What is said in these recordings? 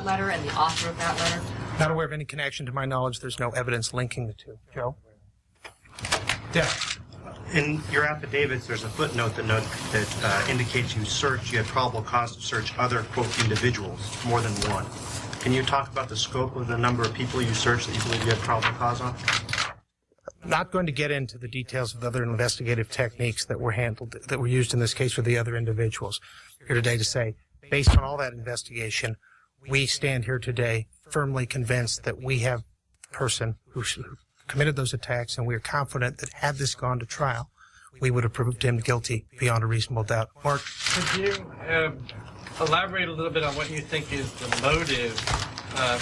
letter and the author of that letter? Not aware of any connection. To my knowledge, there's no evidence linking the two. Joe? Yeah. In your affidavits, there's a footnote that indicates you had probable cause to search other, quote, individuals, more than one. Can you talk about the scope of the number of people you searched that you believe you had probable cause on? Not going to get into the details of the other investigative techniques that were used in this case for the other individuals. Here today to say, based on all that investigation, we stand here today firmly convinced that we have the person who committed those attacks, and we are confident that had this gone to trial, we would have proved him guilty beyond a reasonable doubt. Mark? Could you elaborate a little bit on what you think is the motive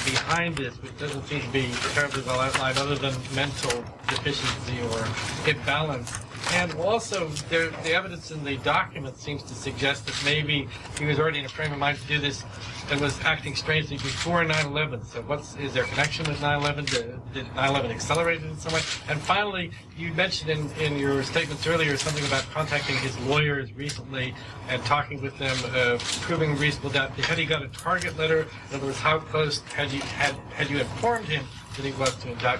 behind this, which doesn't seem to be terribly well outlined other than mental deficiency or imbalance? And also, the evidence in the document seems to suggest that maybe he was already in a frame of mind to do this and was acting strangely before 9/11. So is there a connection with 9/11? Did 9/11 accelerate it in some way? And finally, you mentioned in your statements earlier something about contacting his lawyers recently and talking with them, proving reasonable doubt. Had he got a target letter? In other words, how close had you informed him that he was to indict?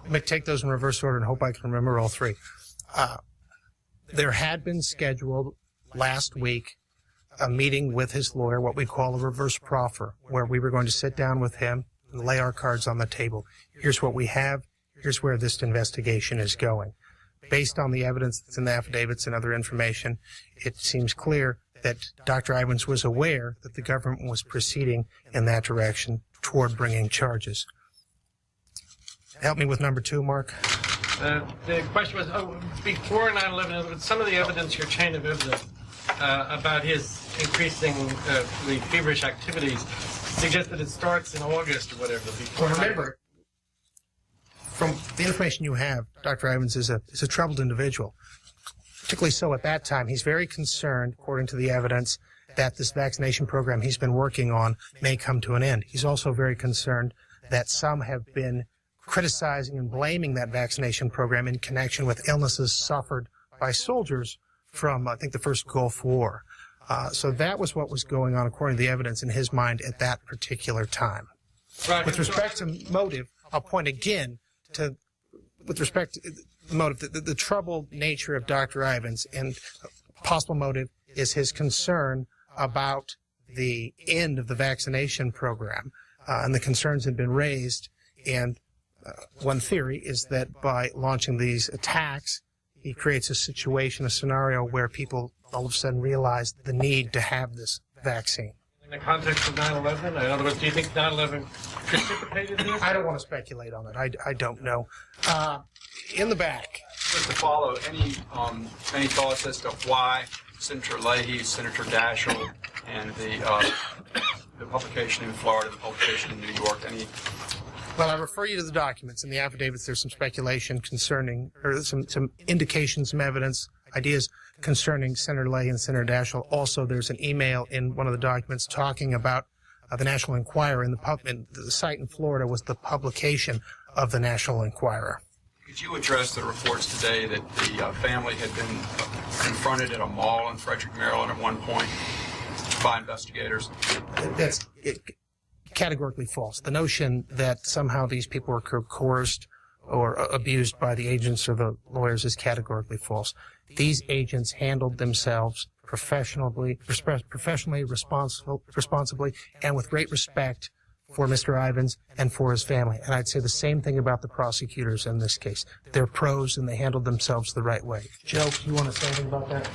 Let me take those in reverse order and hope I can remember all three. There had been scheduled last week a meeting with his lawyer, what we call a reverse proffer, where we were going to sit down with him and lay our cards on the table. Here's what we have. Here's where this investigation is going. Based on the evidence that's in the affidavits and other information, it seems clear that Dr. Ivins was aware that the government was proceeding in that direction toward bringing charges. Help me with number two, Mark. The question was, before 9/11, some of the evidence, your chain of evidence, about his increasing feverish activities suggests that it starts in August or whatever. Before remember, from the information you have, Dr. Ivins is a troubled individual. Particularly so at that time. He's very concerned, according to the evidence, that this vaccination program he's been working on may come to an end. He's also very concerned that some have been criticizing and blaming that vaccination program in connection with illnesses suffered by soldiers from, I think, the first Gulf War. So that was what was going on, according to the evidence, in his mind at that particular time. Right. With respect to motive, I'll point again to, with respect to the motive, the troubled nature of Dr. Ivins, and possible motive is his concern about the end of the vaccination program. And the concerns had been raised, and one theory is that by launching these attacks, he creates a situation, a scenario where people all of a sudden realize the need to have this vaccine. In the context of 9/11, in other words, do you think 9/11 precipitated this? I don't want to speculate on it. I don't know. In the back. Just to follow, any thoughts as to why Senator Leahy, Senator Daschle, and the publication in Florida, the publication in New York, Well, I refer you to the documents. In the affidavits, there's some speculation concerning, or some indications, some evidence, ideas concerning Senator Leahy and Senator Daschle. Also, there's an email in one of the documents talking about the National Enquirer. In the site in Florida was the publication of the National Enquirer. Could you address the reports today that the family had been confronted at a mall in Frederick, Maryland at one point by investigators? That's categorically false. The notion that somehow these people were coerced or abused by the agents or the lawyers is categorically false. These agents handled themselves professionally, responsibly, and with great respect for Mr. Ivins and for his family. And I'd say the same thing about the prosecutors in this case. They're pros and they handled themselves the right way. Joe, you want to say anything about that?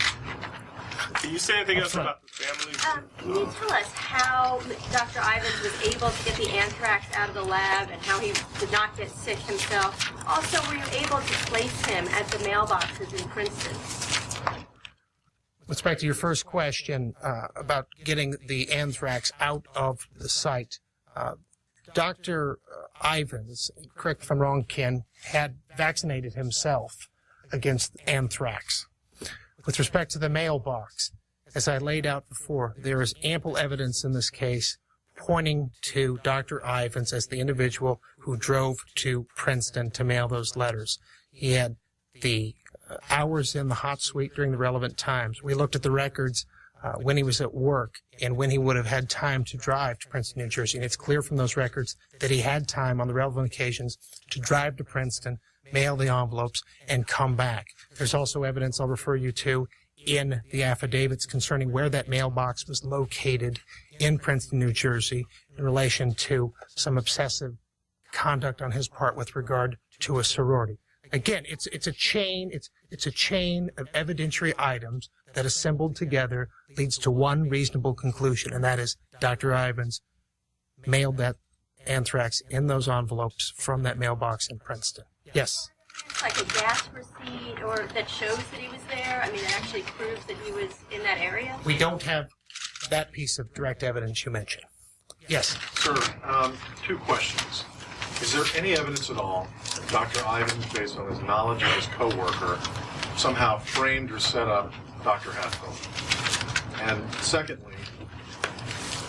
Can you say anything else about the family? Can you tell us how Dr. Ivins was able to get the anthrax out of the lab and how he did not get sick himself? Also, were you able to place him at the mailboxes in Princeton? With respect to your first question about getting the anthrax out of the site, Dr. Ivins, correct if I'm wrong, Ken, had vaccinated himself against anthrax. With respect to the mailbox, as I laid out before, there is ample evidence in this case pointing to Dr. Ivins as the individual who drove to Princeton to mail those letters. He had the hours in the hot suite during the relevant times. We looked at the records when he was at work, and when he would have had time to drive to Princeton, New Jersey. And it's clear from those records that he had time on the relevant occasions to drive to Princeton, mail the envelopes, and come back. There's also evidence I'll refer you to in the affidavits concerning where that mailbox was located in Princeton, New Jersey, in relation to some obsessive conduct on his part with regard to a sorority. Again, it's a chain of evidentiary items that assembled together leads to one reasonable conclusion, and that is Dr. Ivins mailed that anthrax in those envelopes from that mailbox in Princeton. Yes. Like a gas receipt or that shows that he was there? I mean, it actually proves that he was in that area? We don't have that piece of direct evidence you mentioned. Yes. Sir, two questions. Is there any evidence at all that Dr. Ivins, based on his knowledge of his coworker, somehow framed or set up Dr. Hatfield? And secondly,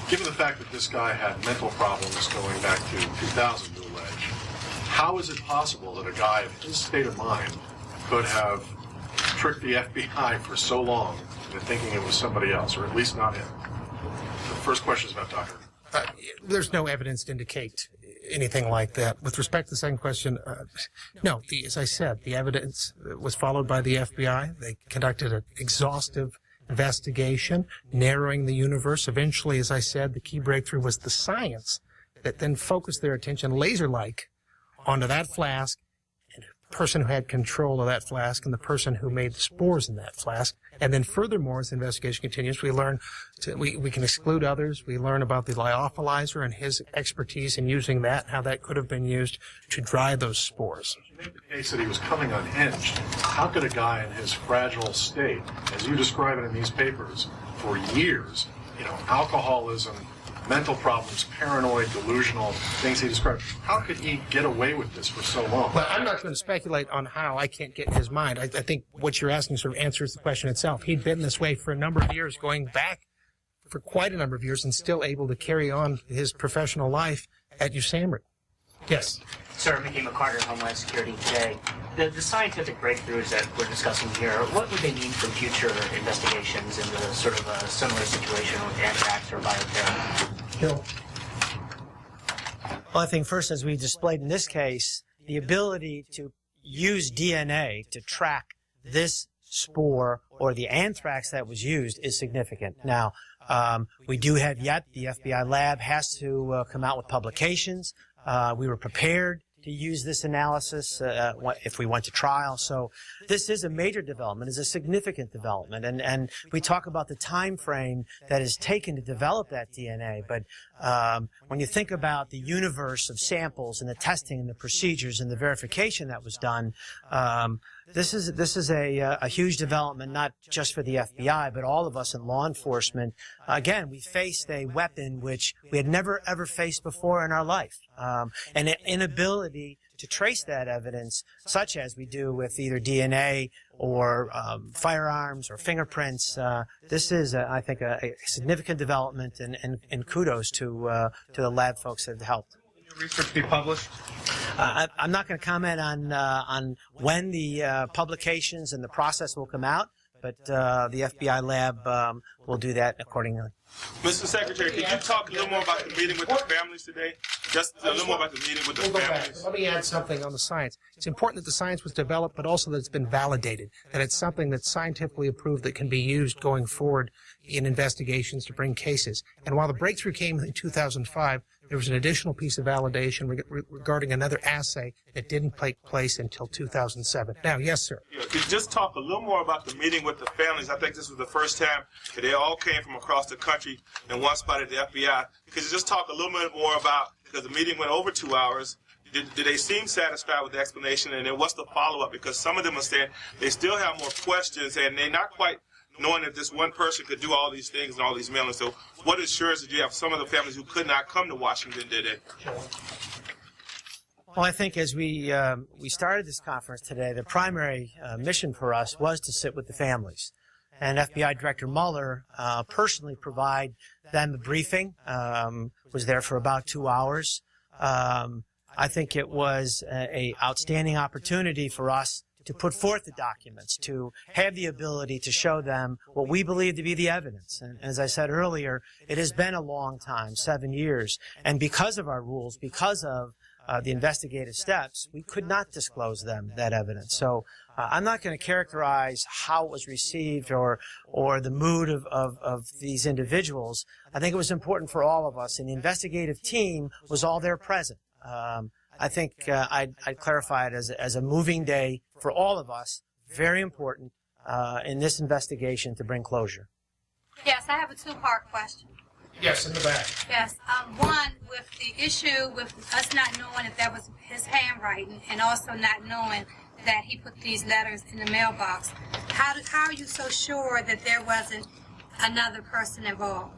given the fact that this guy had mental problems going back to 2000 to allege, how is it possible that a guy of his state of mind could have tricked the FBI for so long into thinking it was somebody else, or at least not him? The first question is about Dr. There's no evidence to indicate anything like that. With respect to the second question, no. As I said, the evidence was followed by the FBI. They conducted an exhaustive investigation, narrowing the universe. Eventually, as I said, the key breakthrough was the science that then focused their attention laser-like onto that flask and the person who had control of that flask and the person who made the spores in that flask. And then furthermore, as the investigation continues, we learn we can exclude others. We learn about the lyophilizer and his expertise in using that, how that could have been used to dry those spores. You made the case that he was coming unhinged. How could a guy in his fragile state, as you describe it in these papers, for years, alcoholism, mental problems, paranoid, delusional, things he described, how could he get away with this for so long? Well, I'm not going to speculate on how. I can't get in his mind. I think what you're asking sort of answers the question itself. He'd been this way for a number of years, going back for quite a number of years, and still able to carry on his professional life at USAMRIID. Yes. Sir, Mickey McCarter, Homeland Security today. The scientific breakthroughs that we're discussing here, what would they mean for future investigations in the sort of a similar situation with anthrax or biotherapy? Bill. Well, I think first, as we displayed in this case, the ability to use DNA to track this spore or the anthrax that was used is significant. Now, we do have yet, the FBI lab has to come out with publications. We were prepared to use this analysis if we went to trial. So this is a major development, is a significant development. And we talk about the time frame that is taken to develop that DNA. But when you think about the universe of samples and the testing and the procedures and the verification that was done, this is a huge development, not just for the FBI, but all of us in law enforcement. Again, we faced a weapon which we had never, ever faced before in our life. And an inability to trace that evidence, such as we do with either DNA or firearms or fingerprints. This is, I think, a significant development, and kudos to the lab folks that have helped. Research be published? I'm not going to comment on when the publications and the process will come out, but the FBI lab will do that accordingly. Mr. Secretary, could you talk a little more about the meeting with the families today? Just a little more about the meeting with the families. Let me add something on the science. It's important that the science was developed, but also that it's been validated, that it's something that's scientifically approved that can be used going forward in investigations to bring cases. And while the breakthrough came in 2005, there was an additional piece of validation regarding another assay that didn't take place until 2007. Now, yes, sir. Yeah, could you just talk a little more about the meeting with the families? I think this was the first time that they all came from across the country in one spot at the FBI. Could you just talk a little bit more about, because the meeting went over 2 hours, did they seem satisfied with the explanation, and then what's the follow-up? Because some of them are saying they still have more questions, and they're not quite knowing that this one person could do all these things and all these mailings. So what assurance did you have some of the families who could not come to Washington today? Well, I think as we started this conference today, the primary mission for us was to sit with the families. And FBI Director Mueller personally provide them a briefing, was there for about 2 hours. I think it was a outstanding opportunity for us to put forth the documents, to have the ability to show them what we believe to be the evidence. And as I said earlier, it has been a long time, 7 years. And because of our rules, because of the investigative steps, we could not disclose them that evidence. So I'm not going to characterize how it was received or the mood of these individuals. I think it was important for all of us, and the investigative team was all there present. I think I'd clarify it as a moving day for all of us, very important in this investigation to bring closure. Yes, I have a two-part question. Yes, in the back. Yes, one, with the issue with us not knowing if that was his handwriting and also not knowing that he put these letters in the mailbox, how are you so sure that there wasn't another person involved?